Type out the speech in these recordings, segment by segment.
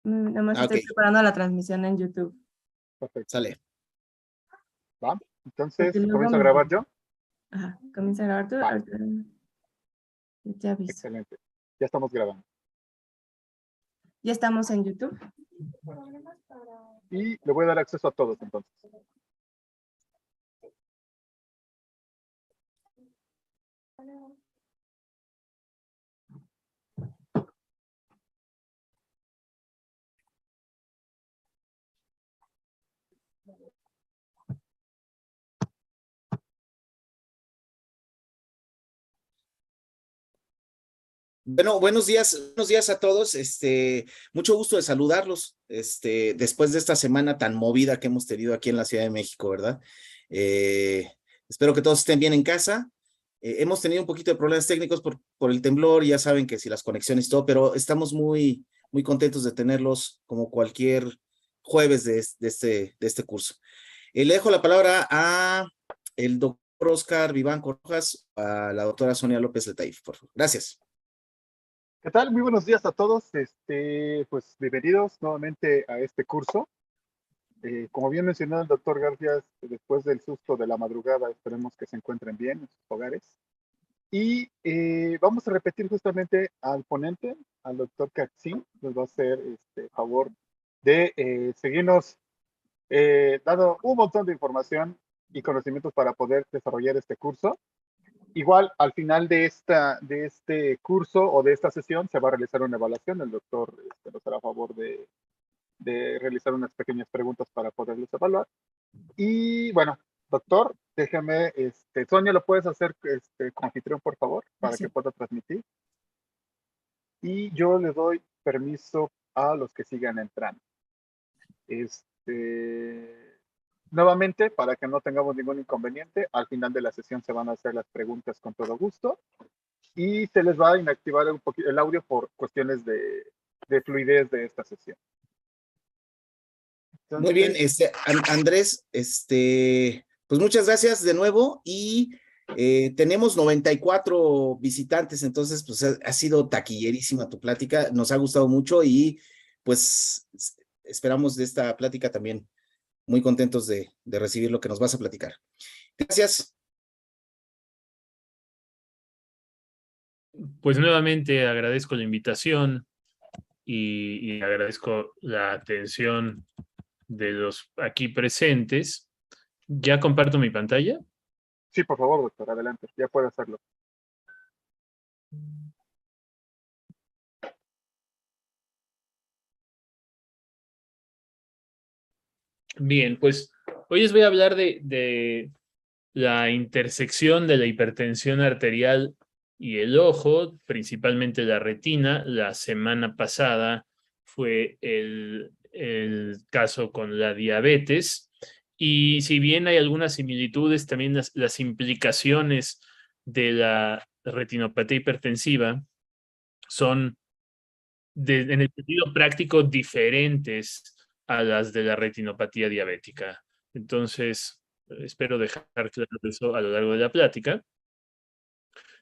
Nada más Ok, estoy preparando la transmisión en YouTube. Perfecto. sale. ¿Va? Entonces, Porque luego ¿comienzo a grabar yo? Ajá, comienza a grabar tú. Va. Ahorita te aviso. Excelente. Ya estamos grabando. Ya estamos en YouTube. Y le voy a dar acceso a todos entonces. Bueno, buenos días a todos. Mucho gusto de saludarlos. Después de esta semana tan movida que hemos tenido aquí en la Ciudad de México, ¿verdad? Espero que todos estén bien en casa. Hemos tenido un poquito de problemas técnicos por el temblor, ya saben que si las conexiones y todo, pero estamos muy contentos de tenerlos como cualquier jueves de este curso. Le dejo la palabra a el doctor Oscar Vivanco Rojas, a la doctora Sonia López Letaif, por favor. Gracias. ¿Qué tal? Muy buenos días a todos. Pues bienvenidos nuevamente a este curso. Como bien mencionó el doctor García, después del susto de la madrugada, esperemos que se encuentren bien en sus hogares. Y vamos a repetir justamente al ponente, al doctor Katzin, nos va a hacer favor de seguirnos dando un montón de información y conocimientos para poder desarrollar este curso. Igual, al final de este curso o de esta sesión se va a realizar una evaluación. El doctor nos hará favor de realizar unas pequeñas preguntas para poderlos evaluar. Y bueno, doctor, déjeme, Sonia, ¿lo puedes hacer como anfitrión, por favor, para que pueda transmitir? Y yo le doy permiso a los que sigan entrando. Nuevamente, para que no tengamos ningún inconveniente, al final de la sesión se van a hacer las preguntas con todo gusto y se les va a inactivar un poquito el audio por cuestiones de fluidez de esta sesión. Entonces, muy bien, Andrés, pues muchas gracias de nuevo y tenemos 94 visitantes, entonces pues ha sido taquillerísima tu plática, nos ha gustado mucho y pues esperamos de esta plática también muy contentos de recibir lo que nos vas a platicar. Gracias. Pues nuevamente agradezco la invitación y agradezco la atención de los aquí presentes. ¿Ya comparto mi pantalla? Sí, por favor, doctor, adelante, ya puede hacerlo. Bien, pues hoy les voy a hablar de la intersección de la hipertensión arterial y el ojo, principalmente la retina. La semana pasada fue el caso con la diabetes. Y si bien hay algunas similitudes, también las implicaciones de la retinopatía hipertensiva son, en el sentido práctico, diferentes a las de la retinopatía diabética. Entonces, espero dejar claro eso a lo largo de la plática.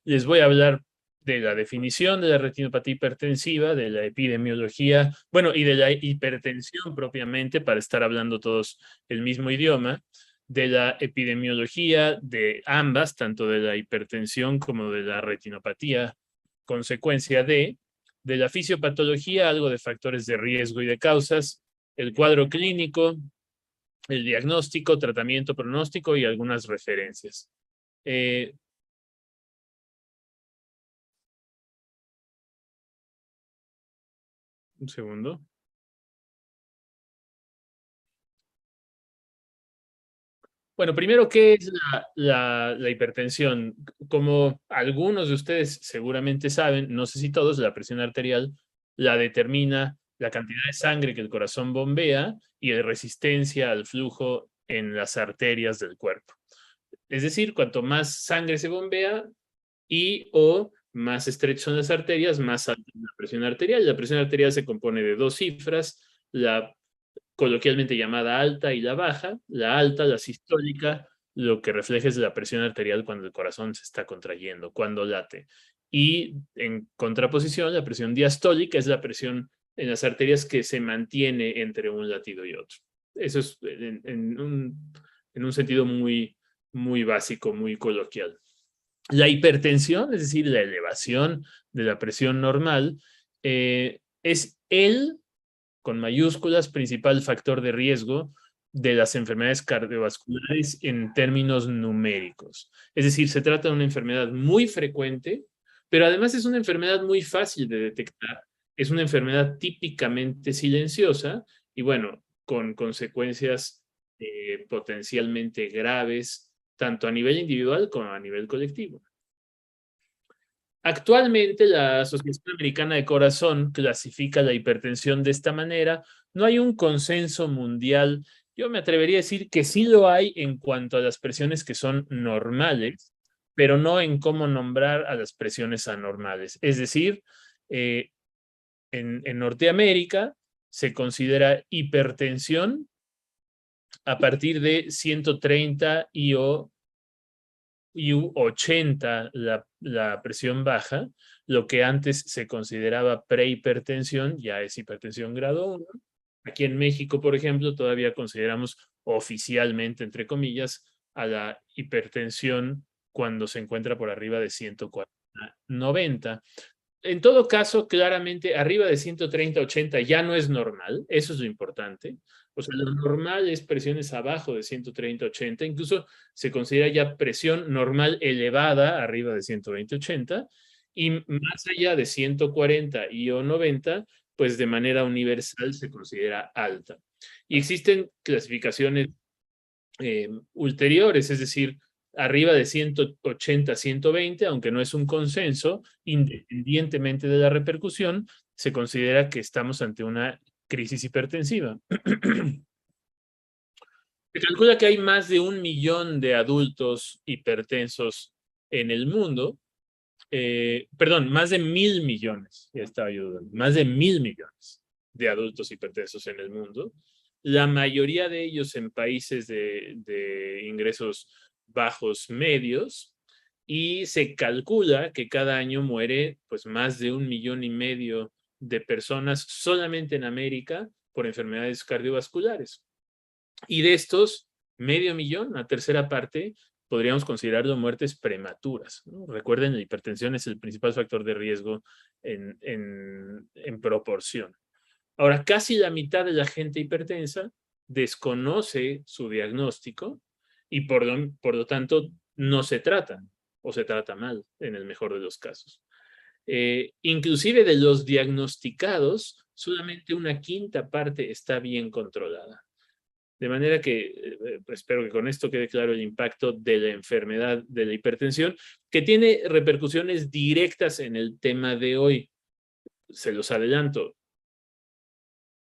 Les voy a hablar de la definición de la retinopatía hipertensiva, de la epidemiología, bueno, y de la hipertensión propiamente, para estar hablando todos el mismo idioma, de la epidemiología de ambas, tanto de la hipertensión como de la retinopatía, consecuencia de la fisiopatología, algo de factores de riesgo y de causas, el cuadro clínico, el diagnóstico, tratamiento, pronóstico y algunas referencias. Un segundo. Bueno, primero, ¿qué es la hipertensión? Como algunos de ustedes seguramente saben, no sé si todos, la presión arterial la determina la cantidad de sangre que el corazón bombea y de resistencia al flujo en las arterias del cuerpo. Es decir, cuanto más sangre se bombea o más estrechas son las arterias, más alta es la presión arterial. La presión arterial se compone de dos cifras, la coloquialmente llamada alta y la baja. La alta, la sistólica, lo que refleja es la presión arterial cuando el corazón se está contrayendo, cuando late. Y en contraposición, la presión diastólica es la presión en las arterias que se mantiene entre un latido y otro. Eso es en un sentido muy, muy básico, muy coloquial. La hipertensión, es decir, la elevación de la presión normal, es el, con mayúsculas, principal factor de riesgo de las enfermedades cardiovasculares en términos numéricos. Es decir, se trata de una enfermedad muy frecuente, pero además es una enfermedad muy fácil de detectar. Es una enfermedad típicamente silenciosa y, bueno, con consecuencias potencialmente graves, tanto a nivel individual como a nivel colectivo. Actualmente, la Asociación Americana de Corazón clasifica la hipertensión de esta manera. No hay un consenso mundial. Yo me atrevería a decir que sí lo hay en cuanto a las presiones que son normales, pero no en cómo nombrar a las presiones anormales. Es decir, en Norteamérica se considera hipertensión a partir de 130 IU 80 la presión baja, lo que antes se consideraba prehipertensión, ya es hipertensión grado 1. Aquí en México, por ejemplo, todavía consideramos oficialmente, entre comillas, a la hipertensión cuando se encuentra por arriba de 140/90. En todo caso, claramente, arriba de 130/80 ya no es normal, eso es lo importante. O sea, lo normal es presiones abajo de 130/80, incluso se considera ya presión normal elevada arriba de 120/80, y más allá de 140 o 90, pues de manera universal se considera alta. Y existen clasificaciones ulteriores, es decir, arriba de 180, 120, aunque no es un consenso, independientemente de la repercusión, se considera que estamos ante una crisis hipertensiva. Se calcula que hay más de 1 millón de adultos hipertensos en el mundo. Perdón, más de 1.000 millones, ya estaba yo dudando, más de 1.000 millones de adultos hipertensos en el mundo. La mayoría de ellos en países de ingresos bajos medios, y se calcula que cada año muere pues más de 1,5 millones de personas solamente en América por enfermedades cardiovasculares. Y de estos, 500,000, la tercera parte, podríamos considerarlo muertes prematuras, ¿no? Recuerden, la hipertensión es el principal factor de riesgo en proporción. Ahora, casi la mitad de la gente hipertensa desconoce su diagnóstico y por lo tanto no se trata o se trata mal en el mejor de los casos. Inclusive de los diagnosticados, solamente una quinta parte está bien controlada. De manera que espero que con esto quede claro el impacto de la enfermedad de la hipertensión, que tiene repercusiones directas en el tema de hoy. Se los adelanto.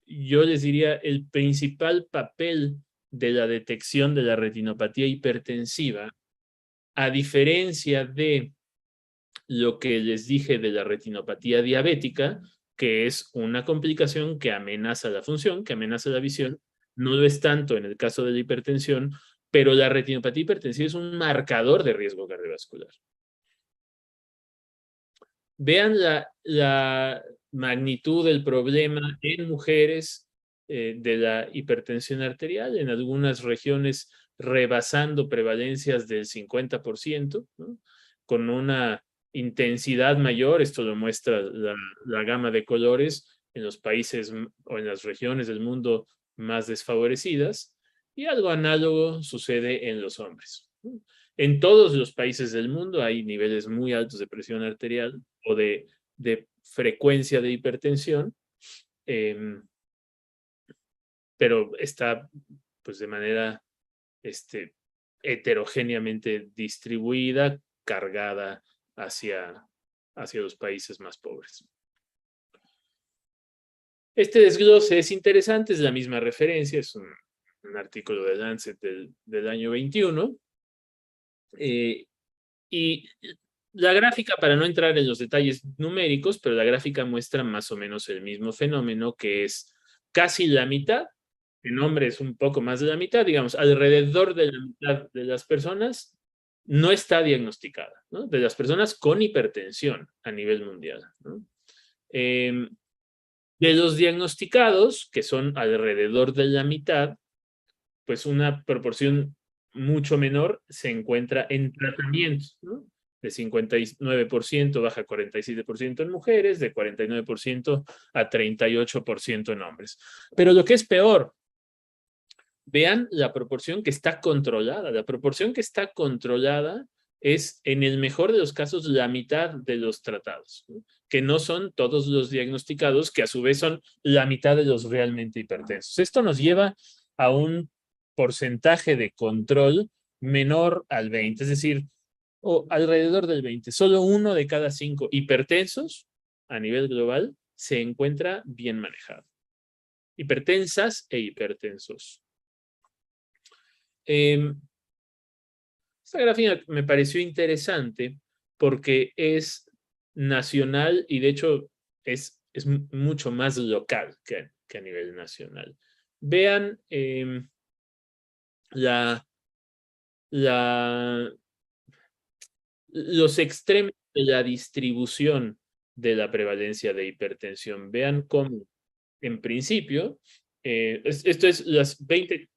Yo les diría, el principal papel de la detección de la retinopatía hipertensiva, a diferencia de lo que les dije de la retinopatía diabética, que es una complicación que amenaza la función, que amenaza la visión, no lo es tanto en el caso de la hipertensión, pero la retinopatía hipertensiva es un marcador de riesgo cardiovascular. Vean la magnitud del problema en mujeres de la hipertensión arterial, en algunas regiones rebasando prevalencias del 50%, ¿no? Con una intensidad mayor. Esto lo muestra la gama de colores en los países o en las regiones del mundo más desfavorecidas, y algo análogo sucede en los hombres, ¿no? En todos los países del mundo hay niveles muy altos de presión arterial o de frecuencia de hipertensión, pero está pues de manera heterogéneamente distribuida, cargada hacia los países más pobres. Este desglose es interesante, es la misma referencia, es un artículo de Lancet del año 21. Y la gráfica, para no entrar en los detalles numéricos, pero la gráfica muestra más o menos el mismo fenómeno, que es casi la mitad, en hombres un poco más de la mitad, digamos, alrededor de la mitad de las personas no está diagnosticada, ¿no? De las personas con hipertensión a nivel mundial, ¿no? De los diagnosticados, que son alrededor de la mitad, pues una proporción mucho menor se encuentra en tratamiento, ¿no? De 59% baja a 47% en mujeres, de 49% a 38% en hombres. Pero lo que es peor, vean la proporción que está controlada. La proporción que está controlada es, en el mejor de los casos, la mitad de los tratados, ¿no? Que no son todos los diagnosticados, que a su vez son la mitad de los realmente hipertensos. Esto nos lleva a un porcentaje de control menor al 20, es decir, o alrededor del 20. Solo 1 de cada 5 hipertensos a nivel global se encuentra bien manejado. Hipertensas e hipertensos. Esta gráfica me pareció interesante porque es nacional y de hecho es mucho más local que a nivel nacional. Vean los extremos de la distribución de la prevalencia de hipertensión. Vean cómo, en principio, esto es las 20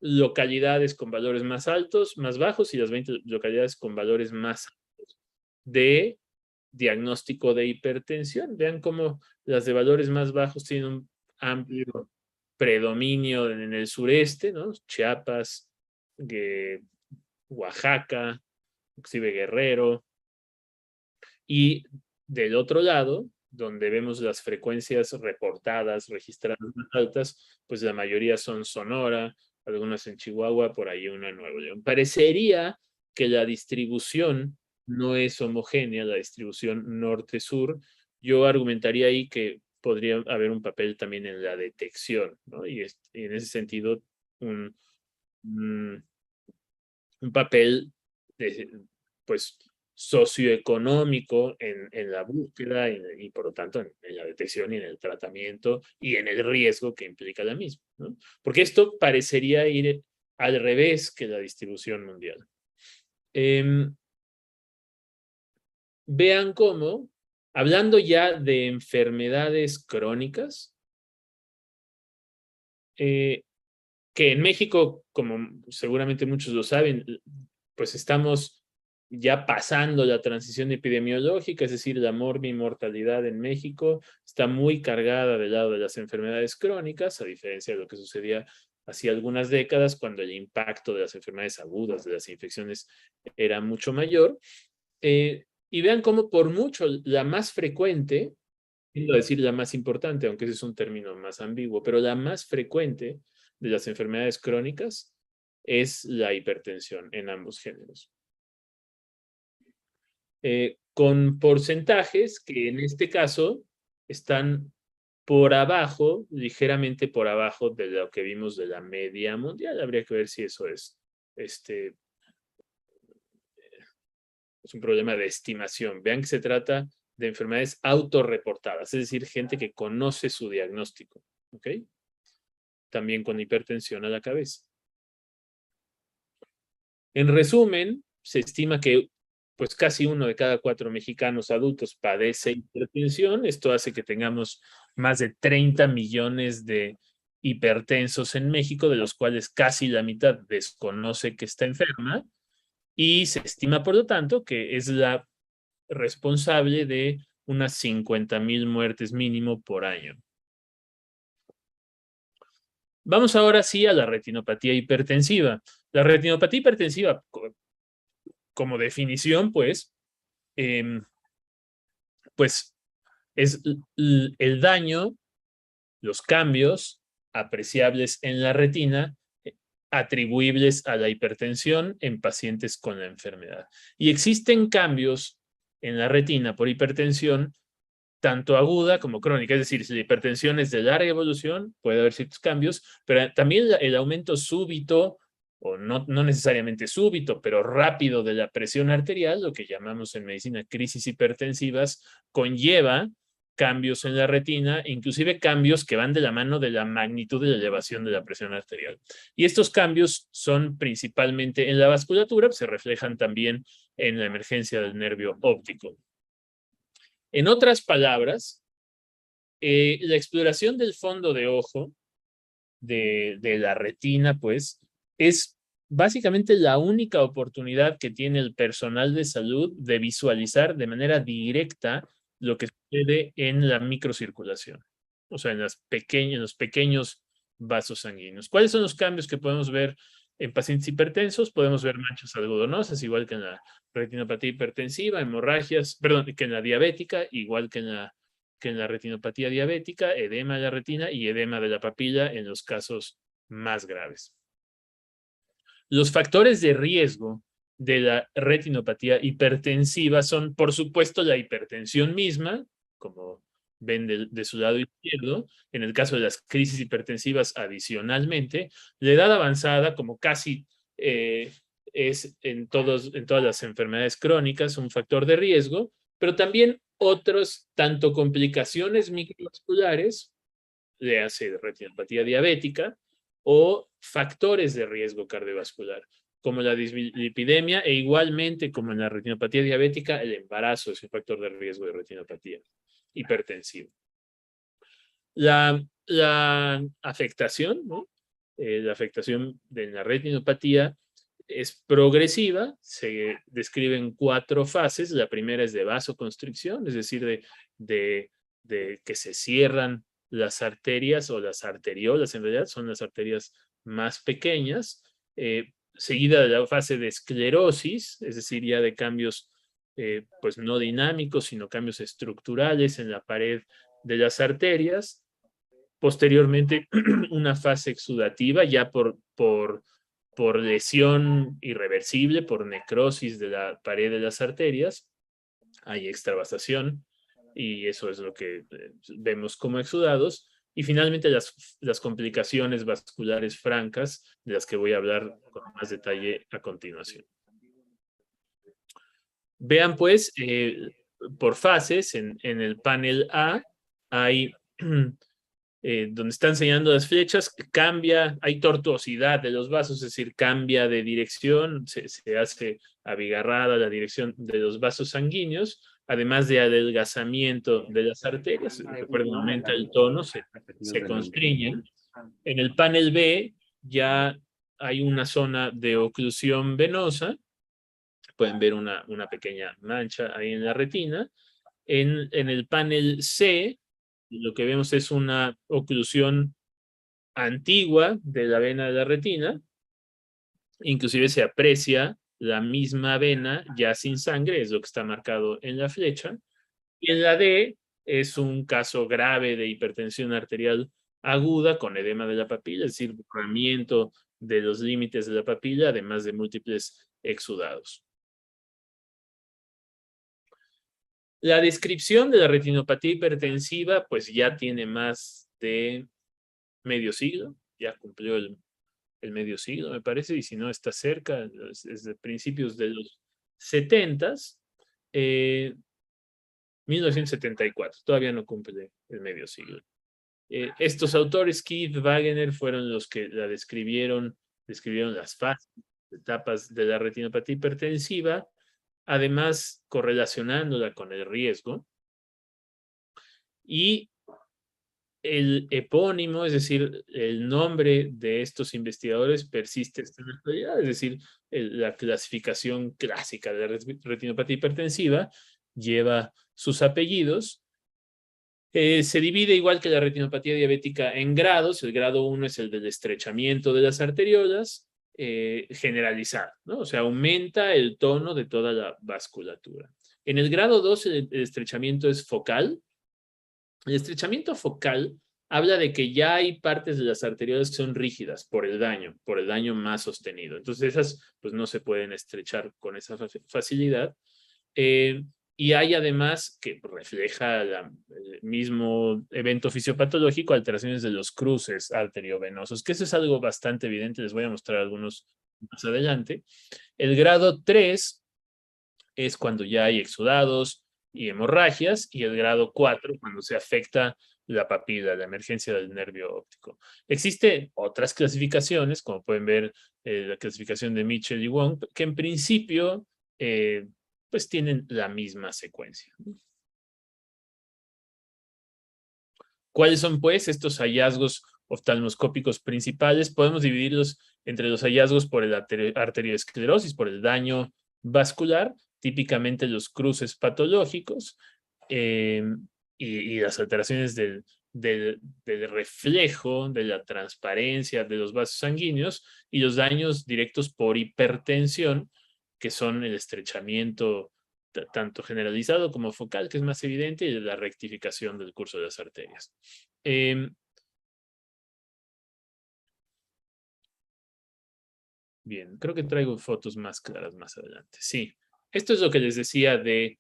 localidades con valores más altos, más bajos, y las 20 localidades con valores más altos de diagnóstico de hipertensión. Vean cómo las de valores más bajos tienen un amplio predominio en el sureste, ¿no? Chiapas, Oaxaca, inclusive Guerrero. Y del otro lado, donde vemos las frecuencias reportadas, registradas más altas, pues la mayoría son Sonora, algunas en Chihuahua, por ahí una en Nuevo León. Parecería que la distribución no es homogénea, la distribución norte-sur. Yo argumentaría ahí que podría haber un papel también en la detección, ¿no? Y en ese sentido, un papel pues socioeconómico en la búsqueda y por lo tanto en la detección y en el tratamiento y en el riesgo que implica la misma, ¿no? Porque esto parecería ir al revés que la distribución mundial. Vean cómo, hablando ya de enfermedades crónicas, que en México, como seguramente muchos lo saben, pues estamos ya pasando la transición epidemiológica, es decir, la mortalidad en México está muy cargada del lado de las enfermedades crónicas, a diferencia de lo que sucedía hace algunas décadas, cuando el impacto de las enfermedades agudas, de las infecciones, era mucho mayor. Y vean cómo por mucho la más frecuente, quiero decir la más importante, aunque ese es un término más ambiguo, pero la más frecuente de las enfermedades crónicas es la hipertensión en ambos géneros. Con porcentajes que en este caso están por abajo, ligeramente por abajo de lo que vimos de la media mundial. Habría que ver si eso es un problema de estimación. Vean que se trata de enfermedades autorreportadas, es decir, gente que conoce su diagnóstico, ¿ok? También con hipertensión a la cabeza. En resumen, se estima que pues casi 1 de cada 4 mexicanos adultos padece hipertensión. Esto hace que tengamos más de 30 millones de hipertensos en México, de los cuales casi la mitad desconoce que está enferma, y se estima, por lo tanto, que es la responsable de unas 50,000 muertes mínimo por año. Vamos ahora sí a la retinopatía hipertensiva. La retinopatía hipertensiva, como definición, pues es el daño, los cambios apreciables en la retina atribuibles a la hipertensión en pacientes con la enfermedad. Y existen cambios en la retina por hipertensión tanto aguda como crónica, es decir, si la hipertensión es de larga evolución, puede haber ciertos cambios, pero también el aumento súbito, o no necesariamente súbito, pero rápido de la presión arterial, lo que llamamos en medicina crisis hipertensivas, conlleva cambios en la retina, inclusive cambios que van de la mano de la magnitud de la elevación de la presión arterial. Y estos cambios son principalmente en la vasculatura, se reflejan también en la emergencia del nervio óptico. En otras palabras, La exploración del fondo de ojo, de la retina, pues, es básicamente la única oportunidad que tiene el personal de salud de visualizar de manera directa lo que sucede en la microcirculación, o sea, en los pequeños vasos sanguíneos. ¿Cuáles son los cambios que podemos ver en pacientes hipertensos? Podemos ver manchas algodonosas, igual que en la retinopatía hipertensiva, hemorragias, perdón, que en la diabética, igual que en la retinopatía diabética, edema de la retina y edema de la papila en los casos más graves. Los factores de riesgo de la retinopatía hipertensiva son, por supuesto, la hipertensión misma, como ven de su lado izquierdo, en el caso de las crisis hipertensivas adicionalmente, la edad avanzada, como casi es en todas las enfermedades crónicas, un factor de riesgo, pero también otros, tanto complicaciones microvasculares, le hace retinopatía diabética, o factores de riesgo cardiovascular, como la dislipidemia, e igualmente como en la retinopatía diabética, el embarazo es un factor de riesgo de retinopatía hipertensiva. La afectación, ¿no? La afectación de la retinopatía es progresiva, se describen 4 fases. La primera es de vasoconstricción, es decir, de que se cierran las arterias o las arteriolas, en realidad son las arterias más pequeñas, seguida de la fase de esclerosis, es decir, ya de cambios pues no dinámicos, sino cambios estructurales en la pared de las arterias. Posteriormente, una fase exudativa ya por lesión irreversible, por necrosis de la pared de las arterias. Hay extravasación y eso es lo que vemos como exudados. Y finalmente las complicaciones vasculares francas, de las que voy a hablar con más detalle a continuación. Vean pues, por fases, en el panel A hay donde están señalando las flechas, cambia, hay tortuosidad de los vasos, es decir, cambia de dirección, se hace abigarrada la dirección de los vasos sanguíneos, además de adelgazamiento de las arterias. Recuerden, aumenta el tono, se constriñen. En el panel B ya hay una zona de oclusión venosa, pueden ver una pequeña mancha ahí en la retina. En el panel C, lo que vemos es una oclusión antigua de la vena de la retina. Inclusive se aprecia la misma vena ya sin sangre, es lo que está marcado en la flecha. Y en la D es un caso grave de hipertensión arterial aguda con edema de la papila, es decir, borramiento de los límites de la papila, además de múltiples exudados. La descripción de la retinopatía hipertensiva, pues ya tiene más de medio siglo, ya cumplió el medio siglo, me parece, y si no está cerca, es de principios de los 70s, 1974, todavía no cumple el medio siglo. Estos autores, Keith Wagener, fueron los que la describieron las fases, etapas de la retinopatía hipertensiva, además correlacionándola con el riesgo. Y el epónimo, es decir, el nombre de estos investigadores persiste hasta la actualidad, es decir, la clasificación clásica de la retinopatía hipertensiva lleva sus apellidos. Se divide igual que la retinopatía diabética en grados. El grado 1 es el del estrechamiento de las arteriolas, generalizado, ¿no? O sea, aumenta el tono de toda la vasculatura. En el grado 2 el estrechamiento es focal. El estrechamiento focal habla de que ya hay partes de las arteriolas que son rígidas por el daño más sostenido. Entonces esas pues no se pueden estrechar con esa facilidad. Y hay además, que refleja el mismo evento fisiopatológico, alteraciones de los cruces arteriovenosos, que eso es algo bastante evidente, les voy a mostrar algunos más adelante. El grado 3 es cuando ya hay exudados y hemorragias, y el grado 4 cuando se afecta la papila, la emergencia del nervio óptico. Existen otras clasificaciones, como pueden ver la clasificación de Mitchell y Wong, que en principio pues tienen la misma secuencia. ¿Cuáles son, pues, estos hallazgos oftalmoscópicos principales? Podemos dividirlos entre los hallazgos por el arteriosclerosis, por el daño vascular, típicamente los cruces patológicos y las alteraciones del reflejo, de la transparencia de los vasos sanguíneos, y los daños directos por hipertensión, que son el estrechamiento tanto generalizado como focal, que es más evidente, y la rectificación del curso de las arterias. Bien, creo que traigo fotos más claras más adelante. Sí, esto es lo que les decía de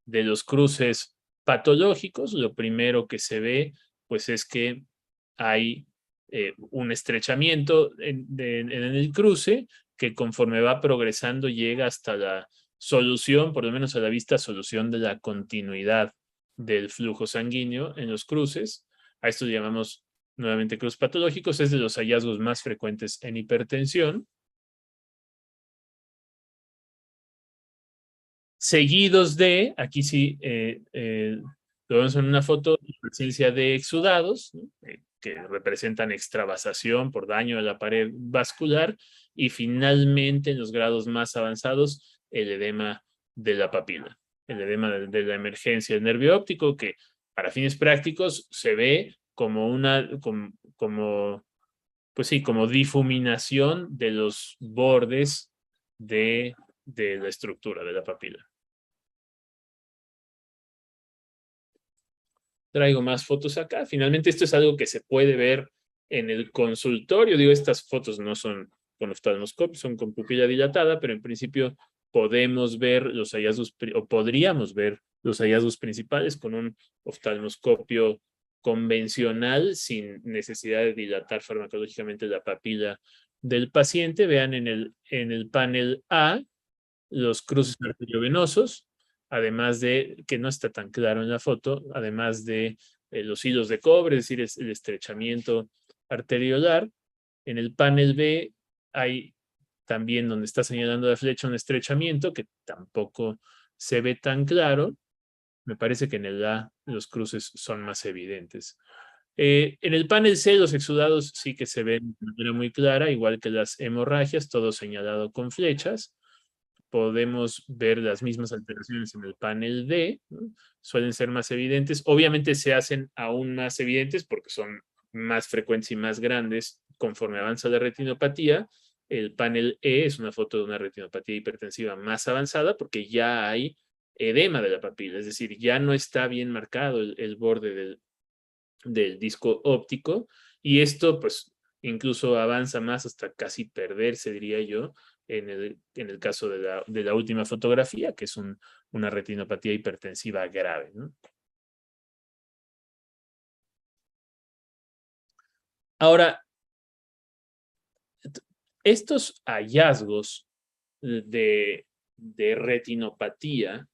los cruces patológicos. Lo primero que se ve, pues, es que hay un estrechamiento en el cruce, que conforme va progresando llega hasta la solución, por lo menos a la vista, solución de la continuidad del flujo sanguíneo en los cruces. A esto le llamamos nuevamente cruces patológicos. Es de los hallazgos más frecuentes en hipertensión. Seguidos de, aquí sí, lo vemos en una foto, la presencia de exudados, ¿no? Que representan extravasación por daño a la pared vascular, y finalmente, en los grados más avanzados, el edema de la papila, el edema de la emergencia del nervio óptico, que para fines prácticos se ve como pues sí, como difuminación de los bordes de la estructura de la papila. Traigo más fotos acá. Finalmente, esto es algo que se puede ver en el consultorio. Digo, estas fotos no son con oftalmoscopio, son con pupila dilatada, pero en principio podemos ver los hallazgos, o podríamos ver los hallazgos principales con un oftalmoscopio convencional, sin necesidad de dilatar farmacológicamente la papila del paciente. Vean en el panel A los cruces arteriovenosos, además de, que no está tan claro en la foto, además de los hilos de cobre, es decir, el estrechamiento arteriolar. En el panel B hay también, donde está señalando la flecha, un estrechamiento que tampoco se ve tan claro. Me parece que en el A los cruces son más evidentes. En el panel C, los exudados sí que se ven de manera muy clara, igual que las hemorragias, todo señalado con flechas. Podemos ver las mismas alteraciones en el panel D, ¿no? Suelen ser más evidentes. Obviamente se hacen aún más evidentes porque son más frecuentes y más grandes conforme avanza la retinopatía. El panel E es una foto de una retinopatía hipertensiva más avanzada porque ya hay edema de la papila, es decir, ya no está bien marcado el borde del disco óptico, y esto pues incluso avanza más hasta casi perderse, diría yo, en el caso de la última fotografía, que es una retinopatía hipertensiva grave, ¿no? Ahora, estos hallazgos de retinopatía,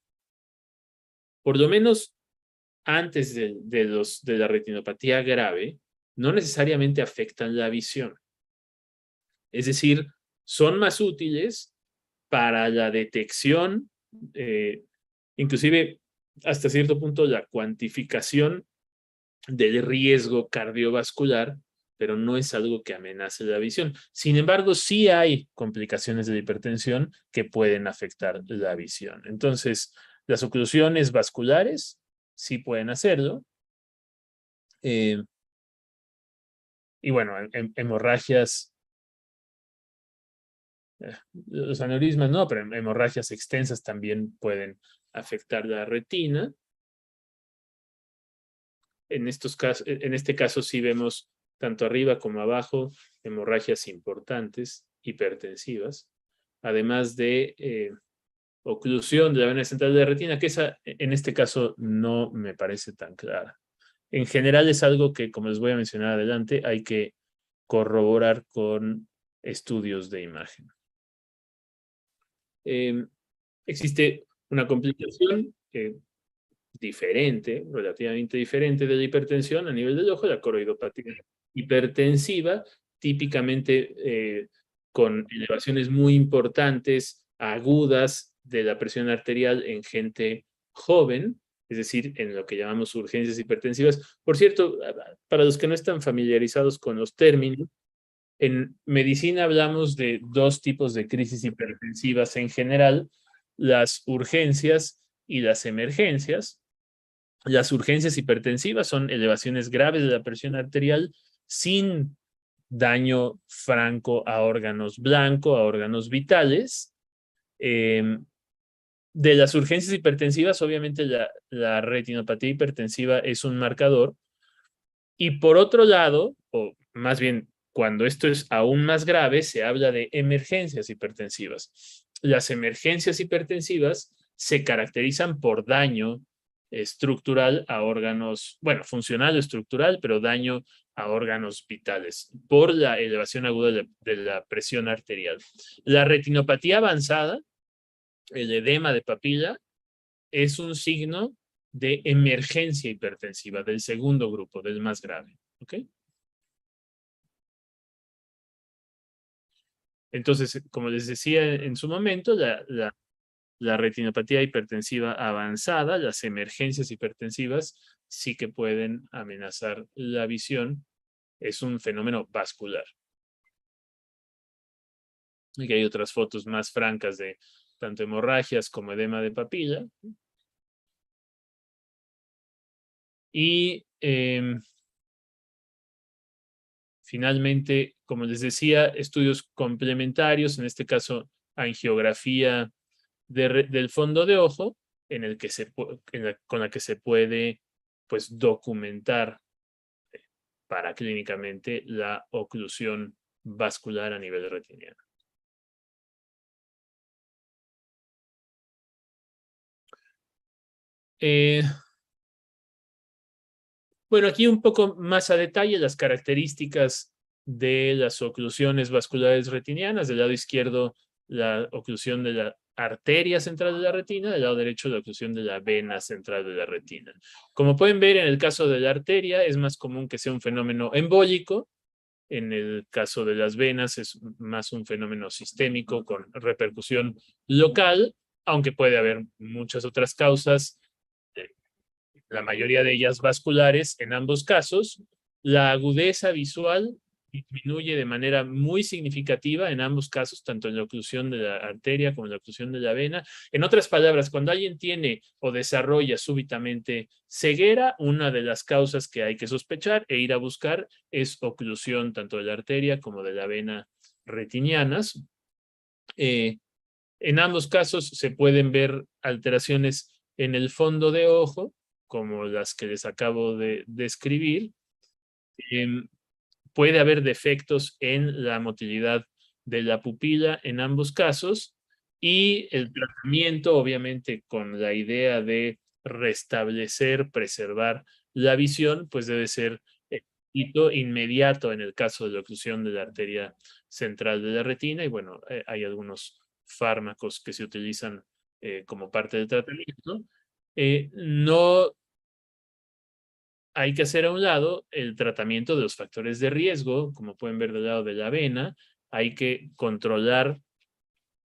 por lo menos antes de la retinopatía grave, no necesariamente afectan la visión. Es decir, son más útiles para la detección, inclusive hasta cierto punto la cuantificación del riesgo cardiovascular, pero no es algo que amenace la visión. Sin embargo, sí hay complicaciones de la hipertensión que pueden afectar la visión. Entonces, las oclusiones vasculares sí pueden hacerlo. Y bueno, hemorragias, los aneurismas no, pero hemorragias extensas también pueden afectar la retina. En este caso sí vemos tanto arriba como abajo hemorragias importantes, hipertensivas, además de oclusión de la vena central de la retina, que esa en este caso no me parece tan clara. En general es algo que, como les voy a mencionar adelante, hay que corroborar con estudios de imagen. Existe una complicación diferente, relativamente diferente de la hipertensión a nivel del ojo, la coroidopatía hipertensiva, típicamente con elevaciones muy importantes, agudas de la presión arterial en gente joven, es decir, en lo que llamamos urgencias hipertensivas. Por cierto, para los que no están familiarizados con los términos, en medicina hablamos de dos tipos de crisis hipertensivas en general, las urgencias y las emergencias. Las urgencias hipertensivas son elevaciones graves de la presión arterial sin daño franco a órganos blancos, a órganos vitales. De las urgencias hipertensivas, obviamente la retinopatía hipertensiva es un marcador. Y por otro lado, o más bien cuando esto es aún más grave, se habla de emergencias hipertensivas. Las emergencias hipertensivas se caracterizan por daño estructural a órganos, bueno, funcional o estructural, pero daño a órganos vitales por la elevación aguda de la presión arterial. La retinopatía avanzada, el edema de papila, es un signo de emergencia hipertensiva, del segundo grupo, del más grave. ¿Ok? Entonces, como les decía en su momento, la retinopatía hipertensiva avanzada, las emergencias hipertensivas, sí que pueden amenazar la visión. Es un fenómeno vascular. Y que hay otras fotos más francas de tanto hemorragias como edema de papila. Y finalmente, como les decía, estudios complementarios, en este caso angiografía del fondo de ojo, en el que con la que se puede pues, documentar paraclínicamente la oclusión vascular a nivel retiniano. Bueno, aquí un poco más a detalle las características de las oclusiones vasculares retinianas. Del lado izquierdo, la oclusión de la arteria central de la retina, del lado derecho, la oclusión de la vena central de la retina. Como pueden ver, en el caso de la arteria es más común que sea un fenómeno embólico. En el caso de las venas es más un fenómeno sistémico con repercusión local, aunque puede haber muchas otras causas, la mayoría de ellas vasculares en ambos casos. La agudeza visual disminuye de manera muy significativa en ambos casos, tanto en la oclusión de la arteria como en la oclusión de la vena. En otras palabras, cuando alguien tiene o desarrolla súbitamente ceguera, una de las causas que hay que sospechar e ir a buscar es oclusión tanto de la arteria como de la vena retinianas. En ambos casos se pueden ver alteraciones en el fondo de ojo, como las que les acabo de describir. Puede haber defectos en la motilidad de la pupila en ambos casos, y el tratamiento, obviamente, con la idea de restablecer, preservar la visión, pues debe ser inmediato en el caso de la oclusión de la arteria central de la retina, y bueno, hay algunos fármacos que se utilizan como parte del tratamiento. No hay que hacer a un lado el tratamiento de los factores de riesgo, como pueden ver del lado de la vena. Hay que controlar,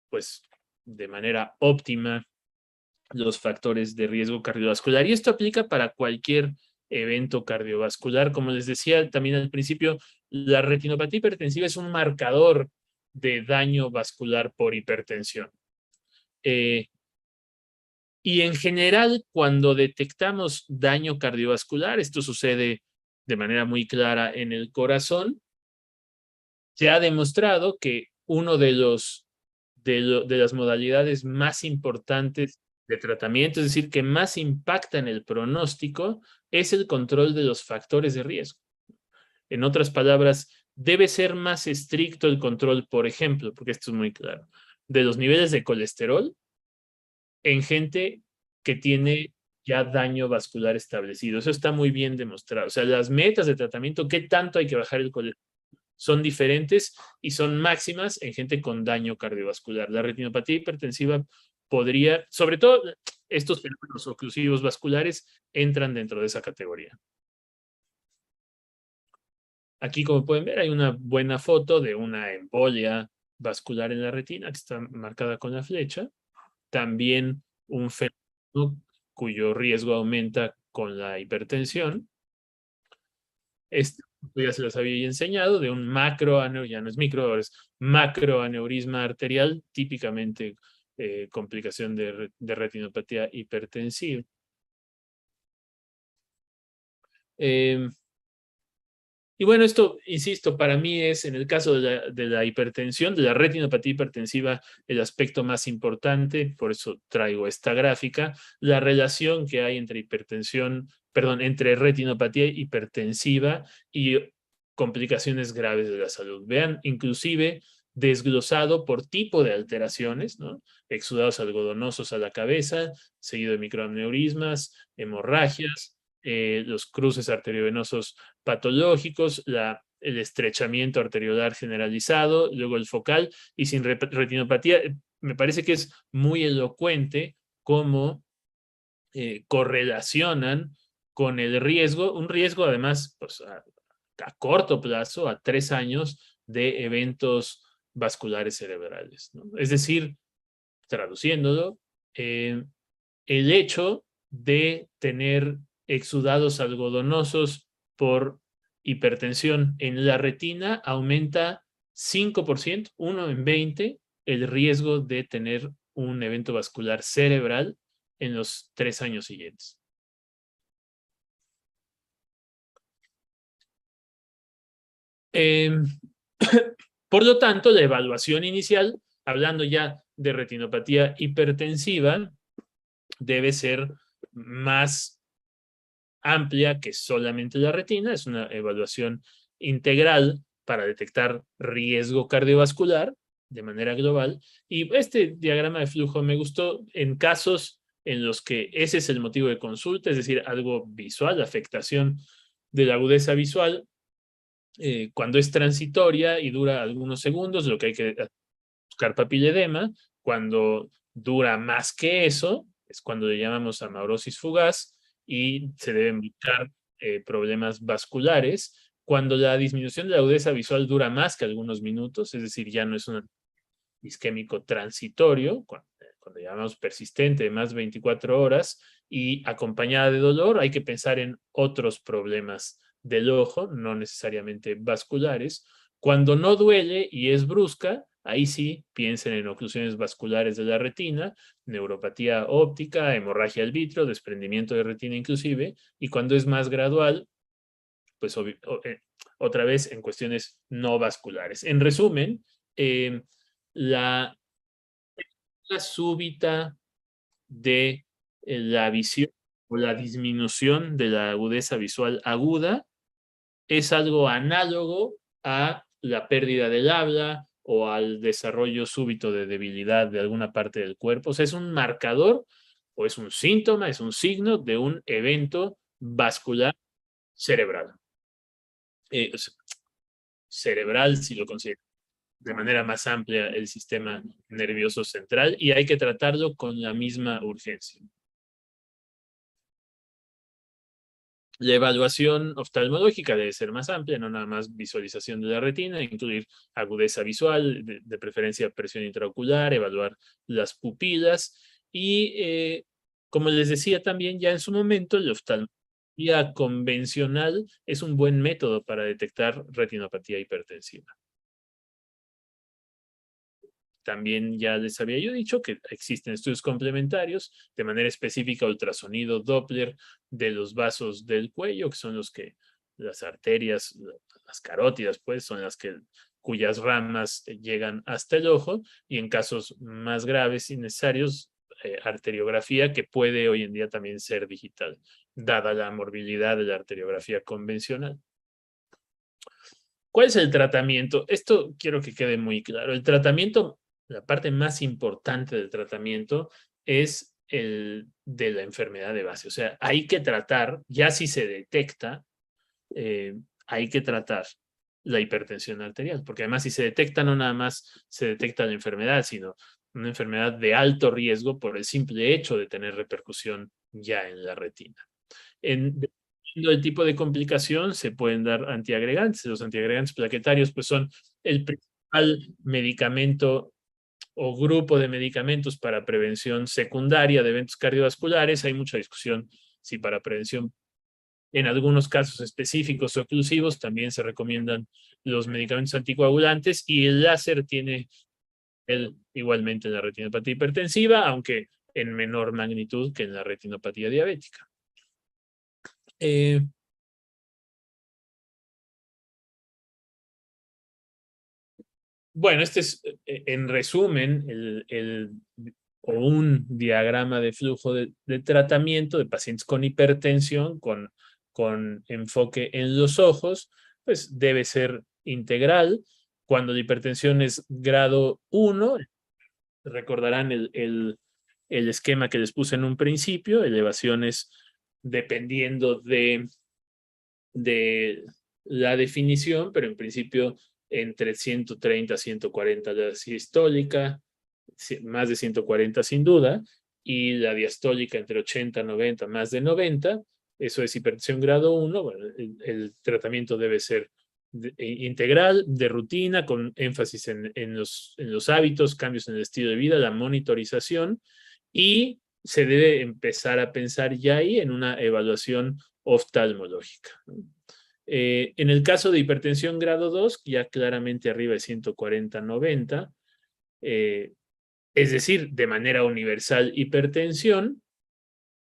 pues, de manera óptima los factores de riesgo cardiovascular. Y esto aplica para cualquier evento cardiovascular. Como les decía también al principio, la retinopatía hipertensiva es un marcador de daño vascular por hipertensión. Y en general, cuando detectamos daño cardiovascular, esto sucede de manera muy clara en el corazón, se ha demostrado que uno de las modalidades más importantes de tratamiento, es decir, que más impacta en el pronóstico, es el control de los factores de riesgo. En otras palabras, debe ser más estricto el control, por ejemplo, porque esto es muy claro, de los niveles de colesterol en gente que tiene ya daño vascular establecido. Eso está muy bien demostrado. O sea, las metas de tratamiento, qué tanto hay que bajar el colesterol, son diferentes y son máximas en gente con daño cardiovascular. La retinopatía hipertensiva podría, sobre todo estos fenómenos oclusivos vasculares, entran dentro de esa categoría. Aquí, como pueden ver, hay una buena foto de una embolia vascular en la retina que está marcada con la flecha. También un fenómeno cuyo riesgo aumenta con la hipertensión. Esto ya se los había enseñado, de un ya no es micro, ahora es macroaneurisma arterial, típicamente complicación de retinopatía hipertensiva. Y bueno, esto, insisto, para mí es, en el caso de la hipertensión, de la retinopatía hipertensiva, el aspecto más importante, por eso traigo esta gráfica, la relación que hay entre entre retinopatía hipertensiva y complicaciones graves de la salud. Vean, inclusive desglosado por tipo de alteraciones, ¿no? Exudados algodonosos a la cabeza, seguido de microaneurismas, hemorragias, los cruces arteriovenosos patológicos, el estrechamiento arteriolar generalizado, luego el focal, y sin retinopatía, me parece que es muy elocuente cómo correlacionan con el riesgo, un riesgo además pues, a corto plazo, a 3 años, de eventos vasculares cerebrales, ¿no? Es decir, traduciéndolo, el hecho de tener exudados algodonosos por hipertensión en la retina aumenta 5%, 1 en 20, el riesgo de tener un evento vascular cerebral en los 3 años siguientes. Por lo tanto, la evaluación inicial, hablando ya de retinopatía hipertensiva, debe ser más amplia que solamente la retina. Es una evaluación integral para detectar riesgo cardiovascular de manera global. Y este diagrama de flujo me gustó en casos en los que ese es el motivo de consulta, es decir, algo visual, afectación de la agudeza visual. Cuando es transitoria y dura algunos segundos, lo que hay que buscar papiledema. Cuando dura más que eso, es cuando le llamamos amaurosis fugaz y se deben buscar problemas vasculares. Cuando la disminución de la agudeza visual dura más que algunos minutos, es decir, ya no es un isquémico transitorio, cuando llamamos persistente de más de 24 horas y acompañada de dolor, hay que pensar en otros problemas del ojo, no necesariamente vasculares. Cuando no duele y es brusca, ahí sí piensen en oclusiones vasculares de la retina, neuropatía óptica, hemorragia del vitrio, desprendimiento de retina inclusive, y cuando es más gradual, pues otra vez en cuestiones no vasculares. En resumen, la súbita de la visión o la disminución de la agudeza visual aguda es algo análogo a la pérdida del habla o al desarrollo súbito de debilidad de alguna parte del cuerpo. O sea, es un marcador o es un síntoma, es un signo de un evento vascular cerebral. Cerebral, si lo considero de manera más amplia, el sistema nervioso central, y hay que tratarlo con la misma urgencia. La evaluación oftalmológica debe ser más amplia, no nada más visualización de la retina, incluir agudeza visual, de preferencia presión intraocular, evaluar las pupilas y, como les decía también ya en su momento, la oftalmología convencional es un buen método para detectar retinopatía hipertensiva. También ya les había yo dicho que existen estudios complementarios, de manera específica ultrasonido Doppler de los vasos del cuello, que son las arterias, las carótidas, pues, son cuyas ramas llegan hasta el ojo, y en casos más graves y necesarios, arteriografía, que puede hoy en día también ser digital, dada la morbilidad de la arteriografía convencional. ¿Cuál es el tratamiento? Esto quiero que quede muy claro. El tratamiento, la parte más importante del tratamiento es el de la enfermedad de base. O sea, hay que tratar, ya si se detecta, hay que tratar la hipertensión arterial, porque además si se detecta, no nada más se detecta la enfermedad, sino una enfermedad de alto riesgo por el simple hecho de tener repercusión ya en la retina. Dependiendo del tipo de complicación, se pueden dar antiagregantes. Los antiagregantes plaquetarios pues son el principal medicamento o grupo de medicamentos para prevención secundaria de eventos cardiovasculares. Hay mucha discusión si para prevención, en algunos casos específicos o exclusivos, también se recomiendan los medicamentos anticoagulantes, y el láser tiene igualmente en la retinopatía hipertensiva, aunque en menor magnitud que en la retinopatía diabética. Bueno, este es, en resumen, o un diagrama de flujo de tratamiento de pacientes con hipertensión, con enfoque en los ojos. Pues debe ser integral. Cuando la hipertensión es grado 1, recordarán el esquema que les puse en un principio: elevaciones dependiendo de la definición, pero en principio entre 130 a 140 la sistólica, más de 140 sin duda, y la diastólica entre 80 a 90, más de 90. Eso es hipertensión grado 1. Bueno, el tratamiento debe ser integral, de rutina, con énfasis en los hábitos, cambios en el estilo de vida, la monitorización, y se debe empezar a pensar ya ahí en una evaluación oftalmológica. En el caso de hipertensión grado 2, ya claramente arriba de 140-90, es decir, de manera universal hipertensión,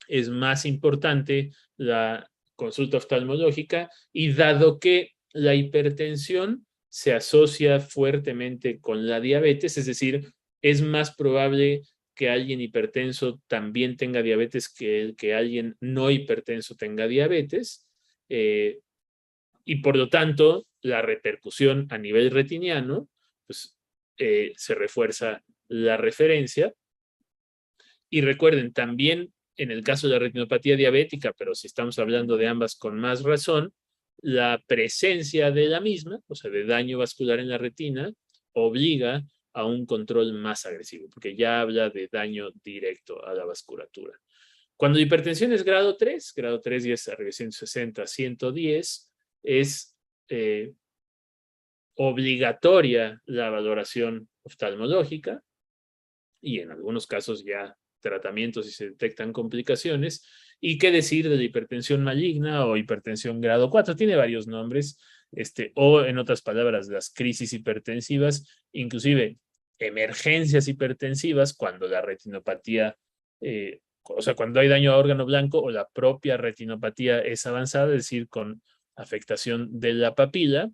es más importante la consulta oftalmológica, y dado que la hipertensión se asocia fuertemente con la diabetes, es decir, es más probable que alguien hipertenso también tenga diabetes que alguien no hipertenso tenga diabetes, y por lo tanto la repercusión a nivel retiniano, pues se refuerza la referencia. Y recuerden, también en el caso de la retinopatía diabética, pero si estamos hablando de ambas con más razón, la presencia de la misma, o sea, de daño vascular en la retina, obliga a un control más agresivo, porque ya habla de daño directo a la vasculatura. Cuando la hipertensión es grado 3 ya es arriba de 160, 110, es obligatoria la valoración oftalmológica, y en algunos casos ya tratamientos si se detectan complicaciones. ¿Y qué decir de la hipertensión maligna o hipertensión grado 4? Tiene varios nombres, o en otras palabras, las crisis hipertensivas, inclusive emergencias hipertensivas, cuando la retinopatía, o sea, cuando hay daño a órgano blanco o la propia retinopatía es avanzada, es decir, con afectación de la papila.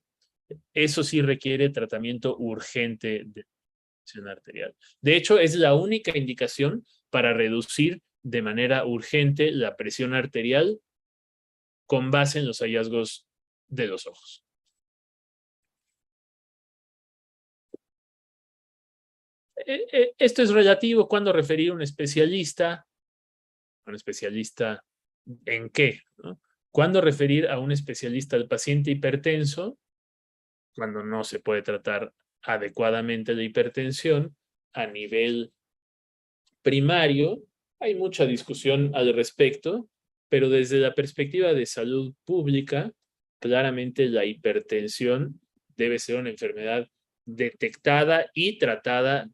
Eso sí requiere tratamiento urgente de presión arterial. De hecho, es la única indicación para reducir de manera urgente la presión arterial con base en los hallazgos de los ojos. Esto es relativo. ¿Cuándo referir a un especialista? ¿Un especialista en qué? ¿No? ¿Cuándo referir a un especialista al paciente hipertenso? Cuando no se puede tratar adecuadamente la hipertensión a nivel primario. Hay mucha discusión al respecto, pero desde la perspectiva de salud pública, claramente la hipertensión debe ser una enfermedad detectada y tratada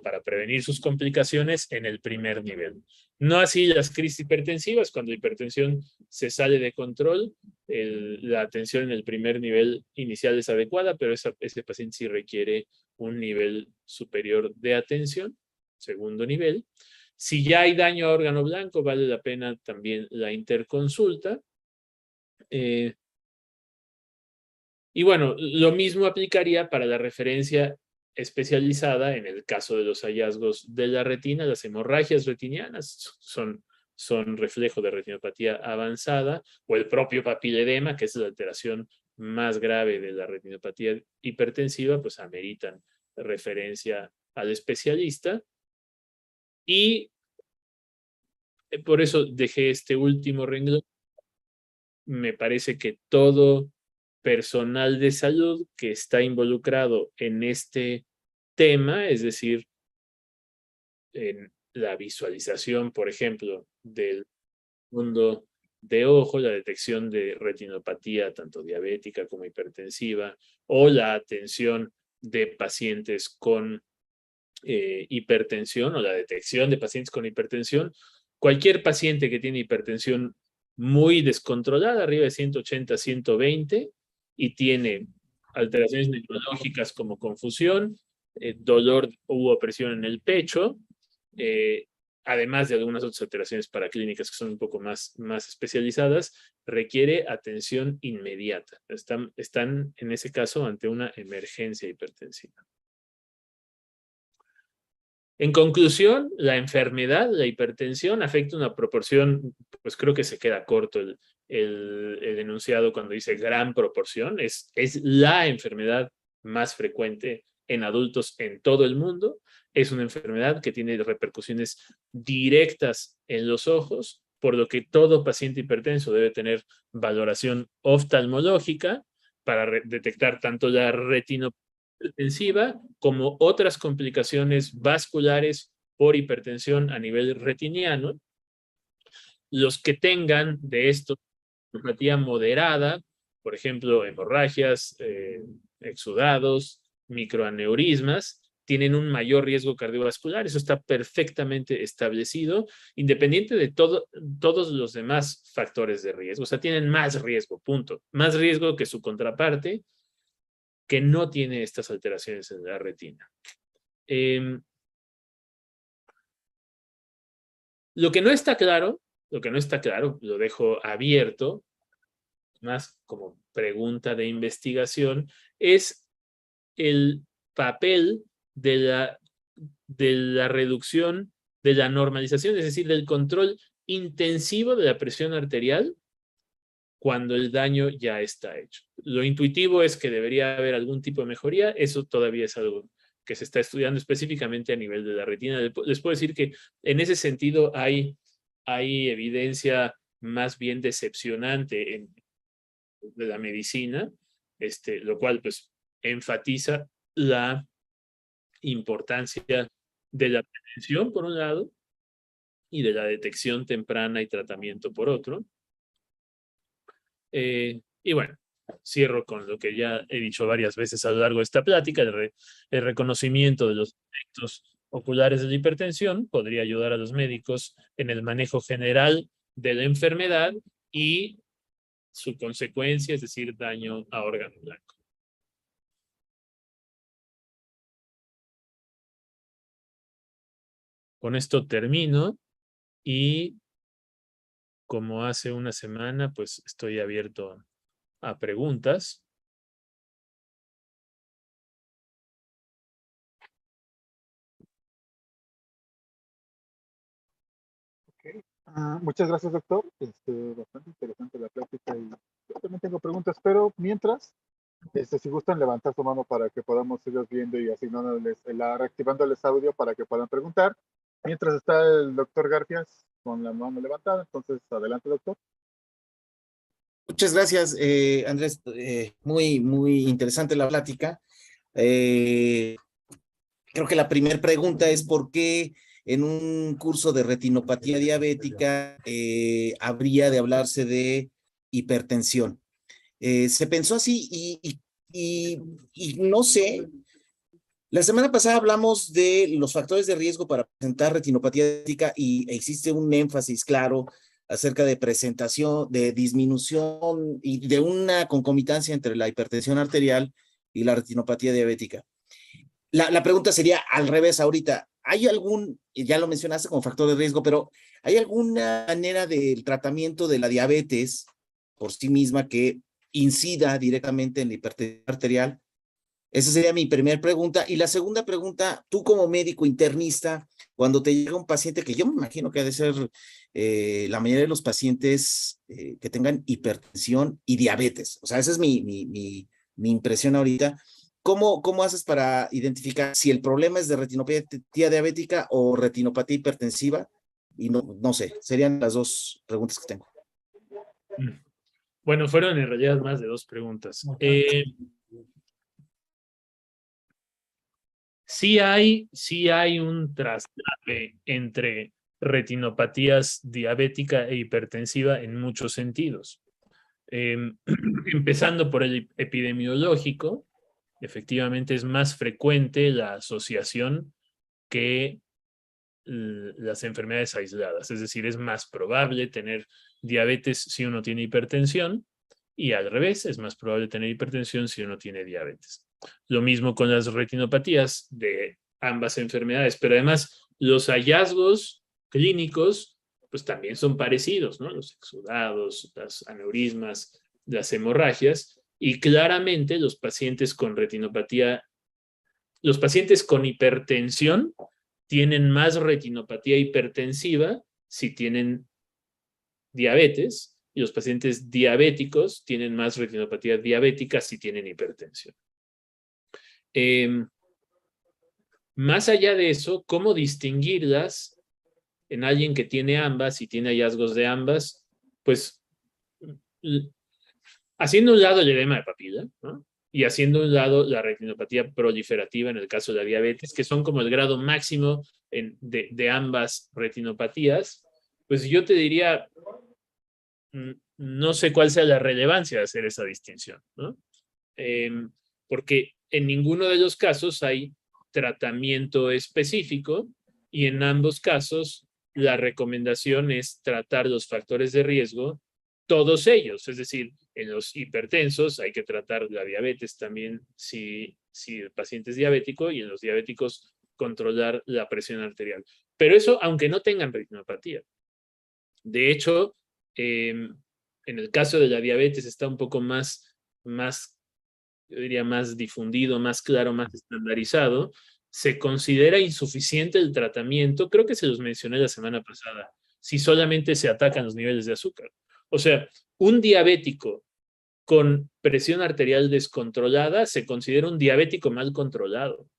para prevenir sus complicaciones en el primer nivel. No así las crisis hipertensivas. Cuando la hipertensión se sale de control, la atención en el primer nivel inicial es adecuada, pero ese paciente sí requiere un nivel superior de atención, segundo nivel. Si ya hay daño a órgano blanco, vale la pena también la interconsulta. Y bueno, lo mismo aplicaría para la referencia especializada en el caso de los hallazgos de la retina. Las hemorragias retinianas son reflejo de retinopatía avanzada, o el propio papiledema, que es la alteración más grave de la retinopatía hipertensiva, pues ameritan referencia al especialista. Y por eso dejé este último renglón. Me parece que todo personal de salud que está involucrado en este tema, es decir, en la visualización, por ejemplo, del mundo de ojo, la detección de retinopatía, tanto diabética como hipertensiva, o la atención de pacientes con hipertensión o la detección de pacientes con hipertensión. Cualquier paciente que tiene hipertensión muy descontrolada, arriba de 180, 120, y tiene alteraciones neurológicas como confusión, dolor u opresión en el pecho, además de algunas otras alteraciones paraclínicas que son un poco más especializadas, requiere atención inmediata. Están en ese caso ante una emergencia hipertensiva. En conclusión, la enfermedad, la hipertensión, afecta una proporción, pues creo que se queda corto el enunciado cuando dice gran proporción. Es la enfermedad más frecuente en adultos en todo el mundo. Es una enfermedad que tiene repercusiones directas en los ojos, por lo que todo paciente hipertenso debe tener valoración oftalmológica para detectar tanto la retinopatía hipertensiva como otras complicaciones vasculares por hipertensión a nivel retiniano. Los que tengan de esto neuropatía moderada, por ejemplo, hemorragias, exudados, microaneurismas, tienen un mayor riesgo cardiovascular. Eso está perfectamente establecido, independiente de todos los demás factores de riesgo. O sea, tienen más riesgo, punto. Más riesgo que su contraparte, que no tiene estas alteraciones en la retina. Lo que no está claro, lo dejo abierto, más como pregunta de investigación, es el papel de la reducción, de la normalización, es decir, del control intensivo de la presión arterial cuando el daño ya está hecho. Lo intuitivo es que debería haber algún tipo de mejoría. Eso todavía es algo que se está estudiando específicamente a nivel de la retina. Les puedo decir que en ese sentido hay evidencia más bien decepcionante de la medicina, lo cual pues enfatiza la importancia de la prevención por un lado y de la detección temprana y tratamiento por otro. Y bueno, cierro con lo que ya he dicho varias veces a lo largo de esta plática. El reconocimiento de los efectos oculares de la hipertensión podría ayudar a los médicos en el manejo general de la enfermedad y su consecuencia, es decir, daño a órgano blanco. Con esto termino y como hace una semana, pues estoy abierto a preguntas. Okay. Muchas gracias, doctor. Bastante interesante la plática y yo también tengo preguntas, pero mientras, si gustan levantar su mano para que podamos irlos viendo y asignándoles, reactivándoles audio para que puedan preguntar. Mientras está el doctor Garfias con la mano levantada, entonces adelante, doctor. Muchas gracias, Andrés. Muy interesante la plática. Creo que la primera pregunta es ¿por qué en un curso de retinopatía diabética habría de hablarse de hipertensión? Se pensó así y no sé. La semana pasada hablamos de los factores de riesgo para presentar retinopatía diabética y existe un énfasis claro acerca de presentación, de disminución y de una concomitancia entre la hipertensión arterial y la retinopatía diabética. La pregunta sería al revés ahorita. ¿Hay algún, ya lo mencionaste como factor de riesgo, pero hay alguna manera del tratamiento de la diabetes por sí misma que incida directamente en la hipertensión arterial? Esa sería mi primera pregunta. Y la segunda pregunta, tú como médico internista, cuando te llega un paciente, que yo me imagino que ha de ser la mayoría de los pacientes que tengan hipertensión y diabetes, o sea, esa es mi impresión ahorita. ¿Cómo haces para identificar si el problema es de retinopatía diabética o retinopatía hipertensiva? Y no sé, serían las dos preguntas que tengo. Bueno, fueron en realidad más de dos preguntas. Sí hay un traslade entre retinopatías diabética e hipertensiva en muchos sentidos. Empezando por el epidemiológico, efectivamente es más frecuente la asociación que las enfermedades aisladas. Es decir, es más probable tener diabetes si uno tiene hipertensión y al revés, es más probable tener hipertensión si uno tiene diabetes. Lo mismo con las retinopatías de ambas enfermedades, pero además los hallazgos clínicos pues también son parecidos, ¿no? Los exudados, las aneurismas, las hemorragias, y claramente los pacientes con retinopatía, los pacientes con hipertensión tienen más retinopatía hipertensiva si tienen diabetes, y los pacientes diabéticos tienen más retinopatía diabética si tienen hipertensión. Más allá de eso, ¿cómo distinguirlas en alguien que tiene ambas y tiene hallazgos de ambas? Pues haciendo un lado el edema de papila, ¿no? Y haciendo un lado la retinopatía proliferativa en el caso de la diabetes, que son como el grado máximo de ambas retinopatías, pues yo te diría, no sé cuál sea la relevancia de hacer esa distinción, ¿no? Porque en ninguno de los casos hay tratamiento específico y en ambos casos la recomendación es tratar los factores de riesgo, todos ellos, es decir, en los hipertensos hay que tratar la diabetes también si el paciente es diabético, y en los diabéticos controlar la presión arterial. Pero eso aunque no tengan retinopatía. De hecho, en el caso de la diabetes está un poco más, yo diría más difundido, más claro, más estandarizado. Se considera insuficiente el tratamiento, creo que se los mencioné la semana pasada, si solamente se atacan los niveles de azúcar. O sea, un diabético con presión arterial descontrolada se considera un diabético mal controlado,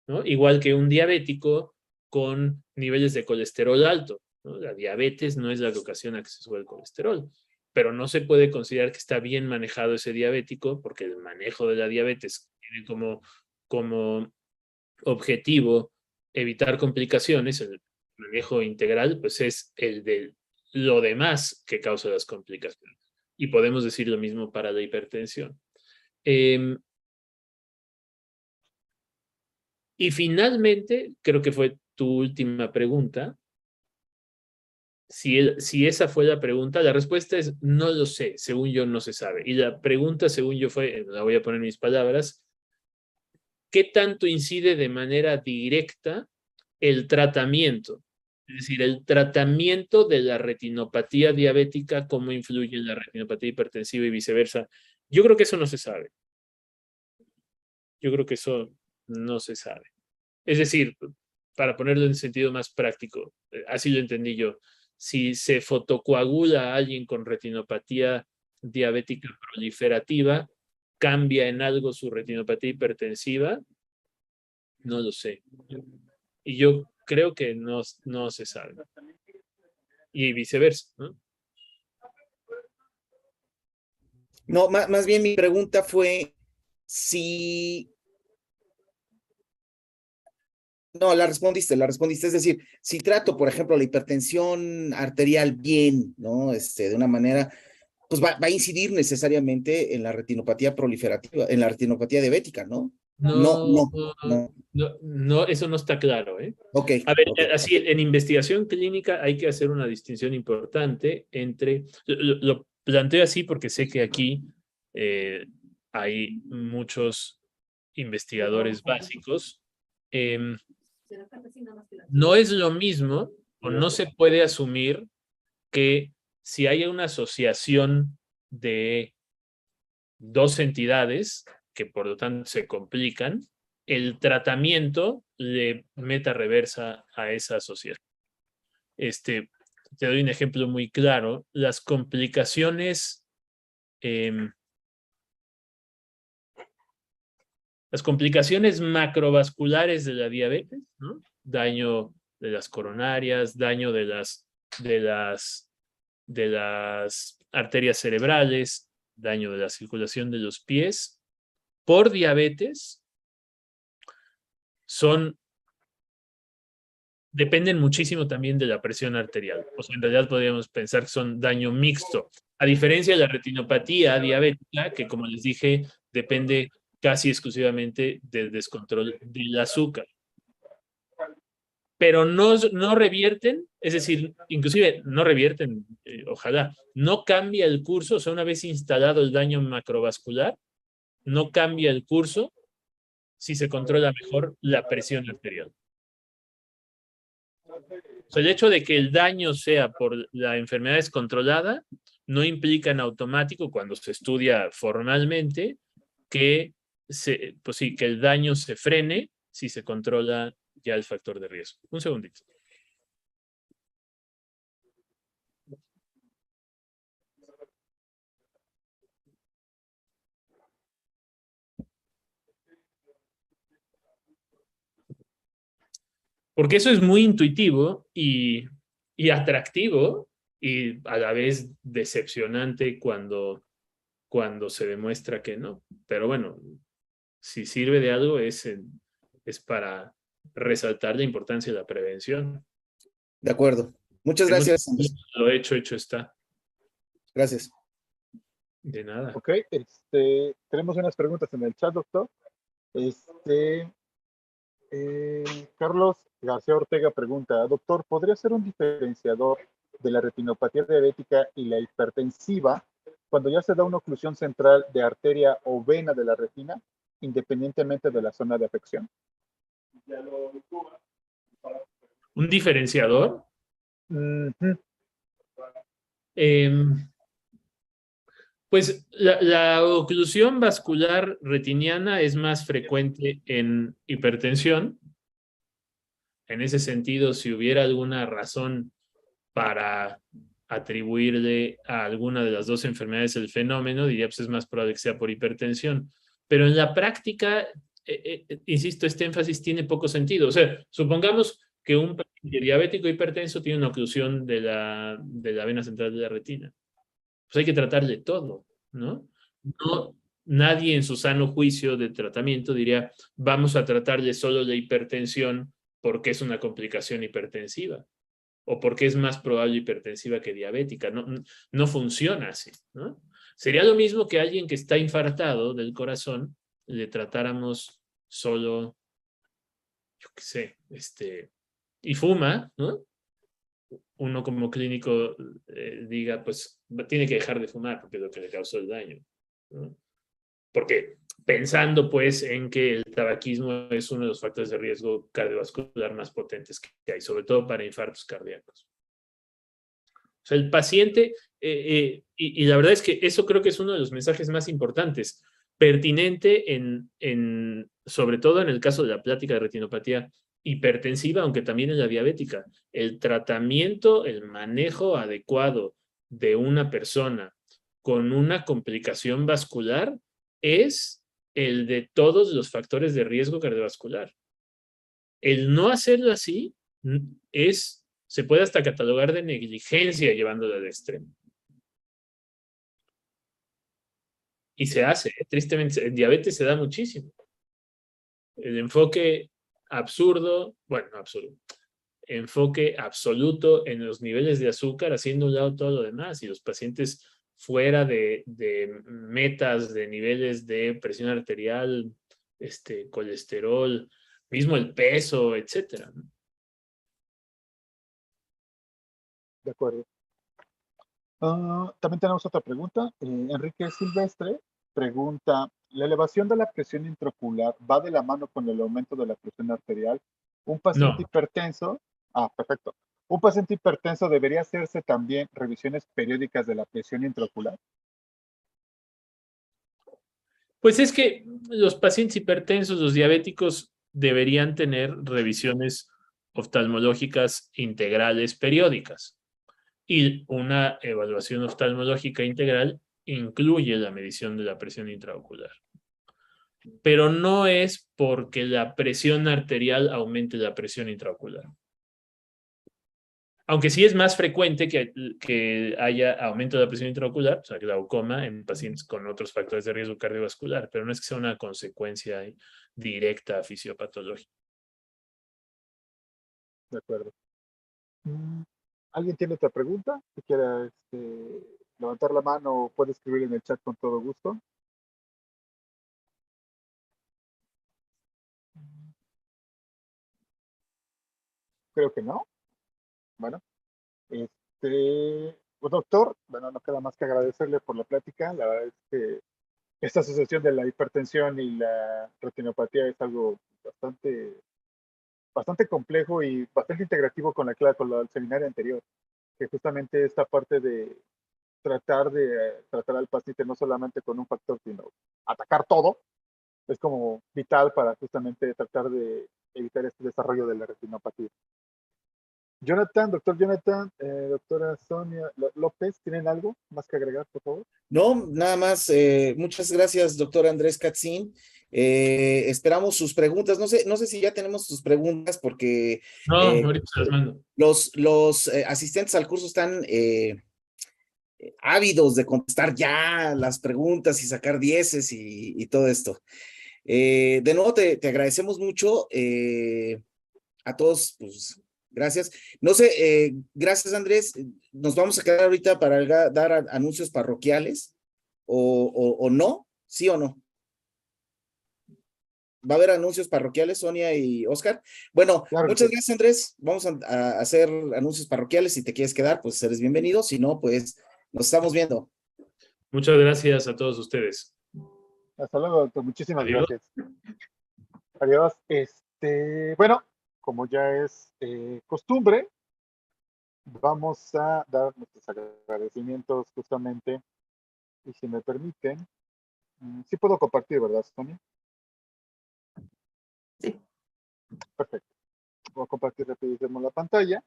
¿no? Igual que un diabético con niveles de colesterol alto, ¿no? La diabetes no es la que ocasiona que se suba el colesterol, pero no se puede considerar que está bien manejado ese diabético, porque el manejo de la diabetes tiene como objetivo evitar complicaciones. El manejo integral pues es el de lo demás que causa las complicaciones. Y podemos decir lo mismo para la hipertensión. Y finalmente, creo que fue tu última pregunta. Si esa fue la pregunta, la respuesta es no lo sé, según yo no se sabe. Y la pregunta, según yo, fue, la voy a poner en mis palabras, ¿qué tanto incide de manera directa el tratamiento? Es decir, el tratamiento de la retinopatía diabética, cómo influye en la retinopatía hipertensiva y viceversa. Yo creo que eso no se sabe. Yo creo que eso no se sabe. Es decir, para ponerlo en sentido más práctico, así lo entendí yo, si se fotocoagula a alguien con retinopatía diabética proliferativa, ¿cambia en algo su retinopatía hipertensiva? No lo sé. Y yo creo que no se sabe. Y viceversa, ¿no? No, más bien mi pregunta fue si... No, la respondiste, es decir, si trato, por ejemplo, la hipertensión arterial bien, ¿no? De una manera, pues va a incidir necesariamente en la retinopatía proliferativa, en la retinopatía diabética, ¿no? No, eso no está claro, ¿eh? Ok. A ver, Okay. así en investigación clínica hay que hacer una distinción importante entre, lo planteo así porque sé que aquí hay muchos investigadores básicos. No es lo mismo, o no se puede asumir que si hay una asociación de dos entidades que por lo tanto se complican, el tratamiento le meta reversa a esa asociación. Te doy un ejemplo muy claro. Las complicaciones macrovasculares de la diabetes, ¿no? Daño de las coronarias, daño de las arterias cerebrales, daño de la circulación de los pies, por diabetes, dependen muchísimo también de la presión arterial. O sea, en realidad podríamos pensar que son daño mixto. A diferencia de la retinopatía diabética, que como les dije, depende casi exclusivamente del descontrol del azúcar. pero no revierten, es decir, inclusive no revierten, ojalá, no cambia el curso, o sea, una vez instalado el daño macrovascular, no cambia el curso si se controla mejor la presión arterial. O sea, el hecho de que el daño sea por la enfermedad descontrolada no implica en automático, cuando se estudia formalmente, que, pues sí, que el daño se frene si se controla ya el factor de riesgo. Un segundito. Porque eso es muy intuitivo y atractivo y a la vez decepcionante cuando se demuestra que no. Pero bueno, si sirve de algo es para resaltar la importancia de la prevención. De acuerdo. Muchas Hemos- gracias, Andrés. Lo hecho está. Gracias. De nada. Ok, tenemos unas preguntas en el chat, doctor. Carlos García Ortega pregunta, doctor, ¿podría ser un diferenciador de la retinopatía diabética y la hipertensiva cuando ya se da una oclusión central de arteria o vena de la retina, independientemente de la zona de afección? Un diferenciador. Ujú. Pues la oclusión vascular retiniana es más frecuente en hipertensión. En ese sentido, si hubiera alguna razón para atribuirle a alguna de las dos enfermedades el fenómeno, diría pues es más probable que sea por hipertensión. Pero en la práctica, insisto, este énfasis tiene poco sentido. O sea, supongamos que un paciente diabético hipertenso tiene una oclusión de la vena central de la retina. Pues hay que tratarle todo, ¿no? No, nadie en su sano juicio de tratamiento diría, vamos a tratarle solo la hipertensión porque es una complicación hipertensiva o porque es más probable hipertensiva que diabética. No funciona así, ¿no? Sería lo mismo que alguien que está infartado del corazón le tratáramos solo, yo qué sé, y fuma, ¿no? Uno como clínico diga, pues tiene que dejar de fumar porque es lo que le causó el daño, ¿no? Porque pensando pues en que el tabaquismo es uno de los factores de riesgo cardiovascular más potentes que hay, sobre todo para infartos cardíacos. O sea, el paciente, y la verdad es que eso creo que es uno de los mensajes más importantes, pertinente sobre todo en el caso de la plática de retinopatía hipertensiva, aunque también en la diabética. El tratamiento, el manejo adecuado de una persona con una complicación vascular es el de todos los factores de riesgo cardiovascular. El no hacerlo así se puede hasta catalogar de negligencia llevándolo al extremo. Y se hace, tristemente, en diabetes se da muchísimo. El enfoque absurdo, enfoque absoluto en los niveles de azúcar, haciendo a un lado todo lo demás, y los pacientes fuera de metas de niveles de presión arterial, colesterol, mismo el peso, etcétera, ¿no? De acuerdo. También tenemos otra pregunta. Enrique Silvestre pregunta, ¿la elevación de la presión intraocular va de la mano con el aumento de la presión arterial? Un paciente No. hipertenso, perfecto. ¿Un paciente hipertenso debería hacerse también revisiones periódicas de la presión intraocular? Pues es que los pacientes hipertensos, los diabéticos, deberían tener revisiones oftalmológicas integrales periódicas. Y una evaluación oftalmológica integral incluye la medición de la presión intraocular. Pero no es porque la presión arterial aumente la presión intraocular. Aunque sí es más frecuente que haya aumento de la presión intraocular, o sea, glaucoma en pacientes con otros factores de riesgo cardiovascular, pero no es que sea una consecuencia directa fisiopatológica. De acuerdo. ¿Alguien tiene otra pregunta? Si quiera levantar la mano o puede escribir en el chat con todo gusto. Ok, creo que no. Bueno, pues, doctor, bueno, no queda más que agradecerle por la plática. La verdad es que esta asociación de la hipertensión y la retinopatía es algo bastante complejo y bastante integrativo con el seminario anterior, que justamente esta parte de tratar al paciente no solamente con un factor, sino atacar todo, es como vital para justamente tratar de evitar este desarrollo de la retinopatía. Doctor Jonathan, doctora Sonia López, ¿tienen algo más que agregar, por favor? No, nada más. Muchas gracias, doctor Andrés Katzin. Esperamos sus preguntas. No sé si ya tenemos sus preguntas porque No, ahorita se las mando. los asistentes al curso están ávidos de contestar ya las preguntas y sacar dieces y todo esto. De nuevo, te agradecemos mucho a todos, pues gracias. No sé, gracias Andrés. Nos vamos a quedar ahorita para dar anuncios parroquiales o no, ¿sí o no? ¿Va a haber anuncios parroquiales, Sonia y Oscar? Bueno, Claro que muchas sí. gracias Andrés. Vamos a hacer anuncios parroquiales. Si te quieres quedar, pues eres bienvenido. Si no, pues nos estamos viendo. Muchas gracias a todos ustedes. Hasta luego, doctor. Muchísimas Adiós. gracias. Adiós. Bueno, como ya es costumbre, vamos a dar nuestros agradecimientos justamente, y si me permiten, sí puedo compartir, ¿verdad, Sonia? Sí. Perfecto. Voy a compartir rapidísimo la pantalla.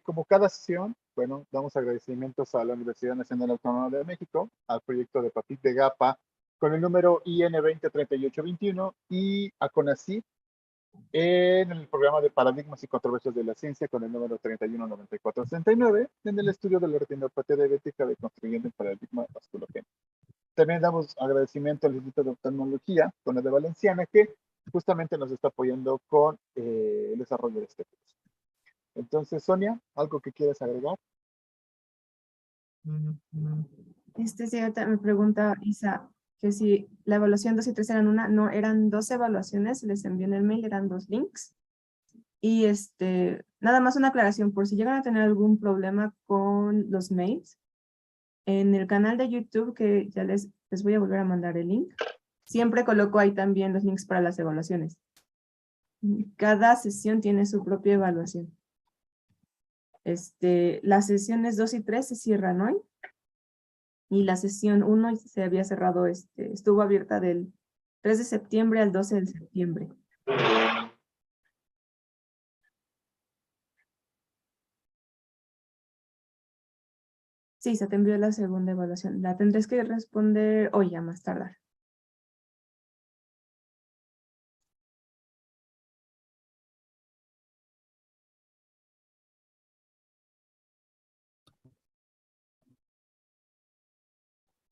Como cada sesión, bueno, damos agradecimientos a la Universidad Nacional Autónoma de México, al proyecto de PAPIT de GAPA con el número IN 203821 y a CONACYT en el programa de Paradigmas y Controversias de la Ciencia con el número 319469 en el estudio de la retinopatía diabética de Construyendo el Paradigma Vasculogénico. También damos agradecimiento al Instituto de Oftalmología, con el de Valenciana, que justamente nos está apoyando con el desarrollo de este curso. Entonces, Sonia, ¿algo que quieras agregar? Sí, ahorita me pregunta Isa que si la evaluación 2 y 3 eran una, no, eran 2 evaluaciones, les envié en el mail, eran 2 links. Y nada más una aclaración, por si llegan a tener algún problema con los mails, en el canal de YouTube, que ya les voy a volver a mandar el link, siempre coloco ahí también los links para las evaluaciones. Cada sesión tiene su propia evaluación. Las sesiones 2 y 3 se cierran hoy. Y la sesión 1 se había cerrado, estuvo abierta del 3 de septiembre al 12 de septiembre. Sí, se te envió la segunda evaluación. La tendrás que responder hoy a más tardar.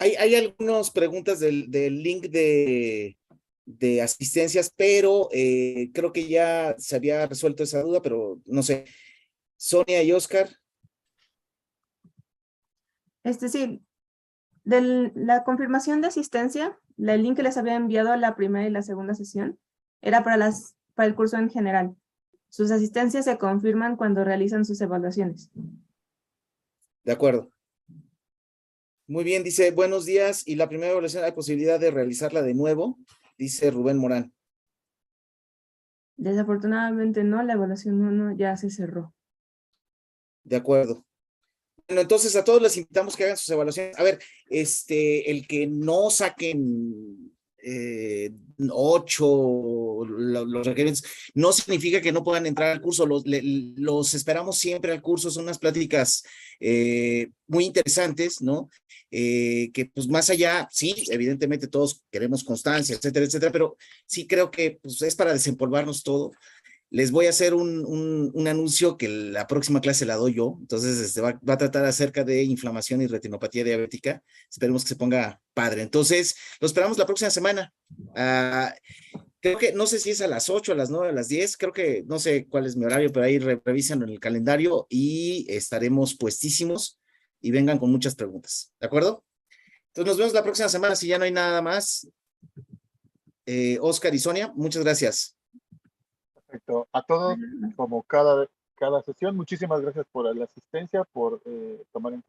Hay algunas preguntas del link de asistencias, pero creo que ya se había resuelto esa duda, pero no sé. Sonia y Oscar. Sí, de la confirmación de asistencia, el link que les había enviado a la primera y la segunda sesión era para el curso en general. Sus asistencias se confirman cuando realizan sus evaluaciones. De acuerdo. Muy bien, dice, buenos días. Y la primera evaluación, ¿hay posibilidad de realizarla de nuevo? Dice Rubén Morán. Desafortunadamente no, la evaluación 1 ya se cerró. De acuerdo. Bueno, entonces a todos les invitamos que hagan sus evaluaciones. A ver, el que no saquen 8 los requerimientos, no significa que no puedan entrar al curso. Los esperamos siempre al curso. Son unas pláticas muy interesantes, ¿no? Que pues más allá, sí, evidentemente todos queremos constancia, etcétera, etcétera, pero sí creo que pues, es para desempolvarnos todo. Les voy a hacer un anuncio que la próxima clase la doy yo. Entonces, va a tratar acerca de inflamación y retinopatía diabética. Esperemos que se ponga padre. Entonces, lo esperamos la próxima semana. Creo que, no sé si es a las 8, a las 9, a las 10. Creo que, no sé cuál es mi horario, pero ahí revisan en el calendario y estaremos puestísimos y vengan con muchas preguntas. ¿De acuerdo? Entonces, nos vemos la próxima semana si ya no hay nada más. Oscar y Sonia, muchas gracias. Perfecto. A todos, como cada sesión, muchísimas gracias por la asistencia, por tomar en cuenta